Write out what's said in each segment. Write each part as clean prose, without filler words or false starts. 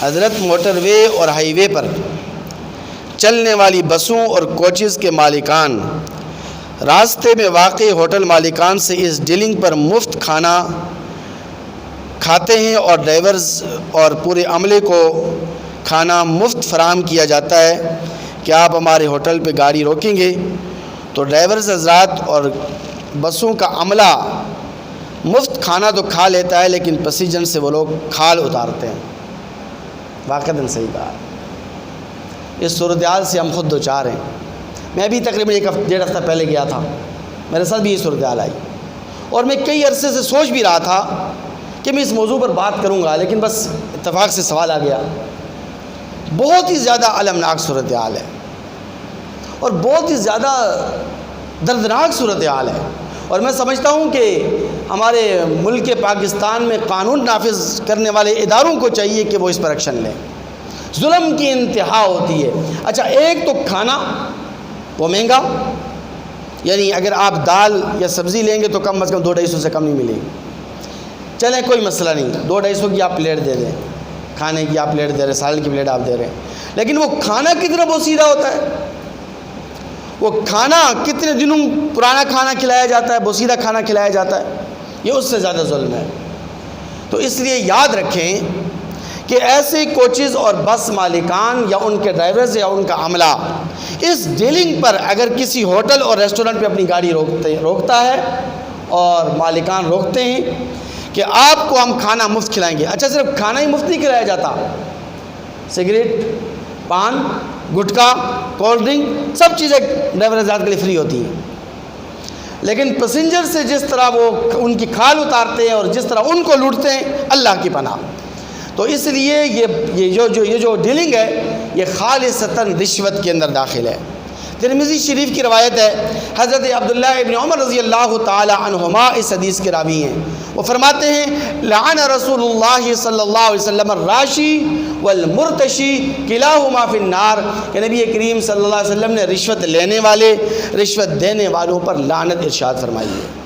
حضرت موٹر وے اور ہائی وے پر چلنے والی بسوں اور کوچز کے مالکان راستے میں واقع ہوٹل مالکان سے اس ڈیلنگ پر مفت کھانا کھاتے ہیں اور ڈرائیورز اور پورے عملے کو کھانا مفت فراہم کیا جاتا ہے کہ آپ ہمارے ہوٹل پہ گاڑی روکیں گے تو ڈرائیورز حضرات اور بسوں کا عملہ مفت کھانا تو کھا لیتا ہے لیکن پیسنجر سے وہ لوگ کھال اتارتے ہیں۔ واقعتاً صحیح کہا، اس صورتحال سے ہم خود دوچار ہیں۔ میں بھی تقریباً 1.5 ہفتہ پہلے گیا تھا، میرے ساتھ بھی یہ صورتحال آئی اور میں کئی عرصے سے سوچ بھی رہا تھا کہ میں اس موضوع پر بات کروں گا، لیکن بس اتفاق سے سوال آ گیا۔ بہت ہی زیادہ المناک صورتحال ہے اور بہت ہی زیادہ دردناک صورتحال ہے، اور میں سمجھتا ہوں کہ ہمارے ملک پاکستان میں قانون نافذ کرنے والے اداروں کو چاہیے کہ وہ اس پر ایکشن لیں۔ ظلم کی انتہا ہوتی ہے۔ اچھا، ایک تو کھانا وہ مہنگا، یعنی اگر آپ دال یا سبزی لیں گے تو کم از کم 200-250 سے کم نہیں ملے گی۔ چلیں کوئی مسئلہ نہیں، 200-250 کی آپ پلیٹ دے دیں، کھانے کی آپ پلیٹ دے رہے ہیں، سالن کی پلیٹ آپ دے رہے ہیں، لیکن وہ کھانا کتنا بوسیدہ ہوتا ہے، وہ کھانا کتنے دنوں پرانا کھانا کھلایا جاتا ہے، بوسیدہ کھانا کھلایا جاتا ہے، یہ اس سے زیادہ ظلم ہے۔ تو اس لیے یاد رکھیں کہ ایسے کوچز اور بس مالکان یا ان کے ڈرائیورز یا ان کا عملہ اس ڈیلنگ پر اگر کسی ہوٹل اور ریسٹورنٹ پہ اپنی گاڑی روکتا ہے اور مالکان روکتے ہیں کہ آپ کو ہم کھانا مفت کھلائیں گے۔ اچھا، صرف کھانا ہی مفت نہیں کھلایا جاتا، سگریٹ، پان، گٹکا، کولڈ ڈرنک، سب چیزیں ڈرائیور حضرات کے لیے فری ہوتی ہیں، لیکن پیسنجر سے جس طرح وہ ان کی کھال اتارتے ہیں اور جس طرح ان کو لوٹتے ہیں، اللہ کی پناہ۔ تو اس لیے یہ جو ڈیلنگ ہے یہ خالصتاً رشوت کے اندر داخل ہے۔ ترمذی شریف کی روایت ہے، حضرت عبداللہ ابن عمر رضی اللہ تعالی عنہما اس حدیث کے راوی ہیں، وہ فرماتے ہیں لعن رسول اللہ صلی اللہ علیہ وسلم الراشی والمرتشی کلاہما فی النار، کہ نبی کریم صلی اللہ علیہ وسلم نے رشوت لینے والے، رشوت دینے والوں پر لعنت ارشاد فرمائی ہے۔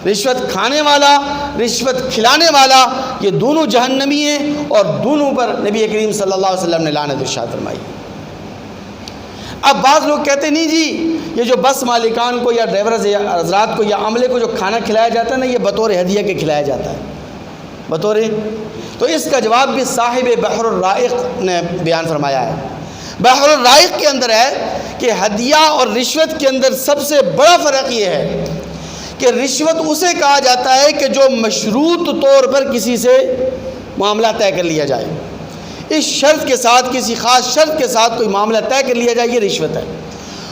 رشوت کھانے والا، رشوت کھلانے والا، یہ دونوں جہنمی ہیں اور دونوں پر نبی کریم صلی اللہ علیہ وسلم نے لعنت ارشاد فرمائی۔ اب بعض لوگ کہتے ہیں نہیں جی، یہ جو بس مالکان کو یا ڈرائیور حضرات کو یا عملے کو جو کھانا کھلایا جاتا ہے نا، یہ بطور ہدیہ کے کھلایا جاتا ہے، بطور۔ تو اس کا جواب بھی صاحب بحر الرائق نے بیان فرمایا ہے۔ بحر الرائق کے اندر ہے کہ ہدیہ اور رشوت کے اندر سب سے بڑا فرق یہ ہے کہ رشوت اسے کہا جاتا ہے کہ جو مشروط طور پر کسی سے معاملہ طے کر لیا جائے، اس شرط کے ساتھ، کسی خاص شرط کے ساتھ کوئی معاملہ طے کر لیا جائے، یہ رشوت ہے۔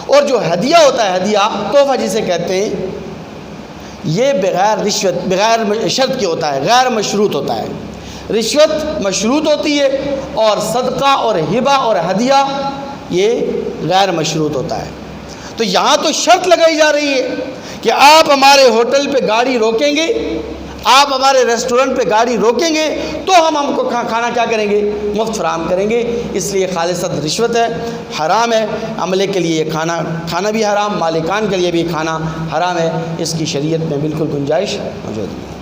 اور جو ہدیہ ہوتا ہے، ہدیہ تحفہ جسے کہتے ہیں، یہ بغیر رشوت، بغیر شرط کے ہوتا ہے، غیر مشروط ہوتا ہے۔ رشوت مشروط ہوتی ہے اور صدقہ اور ہبہ اور ہدیہ یہ غیر مشروط ہوتا ہے۔ تو یہاں تو شرط لگائی جا رہی ہے کہ آپ ہمارے ہوٹل پہ گاڑی روکیں گے، آپ ہمارے ریسٹورنٹ پہ گاڑی روکیں گے تو ہم کو کھانا کیا کریں گے؟ مفت فراہم کریں گے۔ اس لیے خالصت رشوت ہے، حرام ہے۔ عملے کے لیے یہ کھانا بھی حرام، مالکان کے لیے بھی کھانا حرام ہے۔ اس کی شریعت میں بالکل گنجائش موجود ہے۔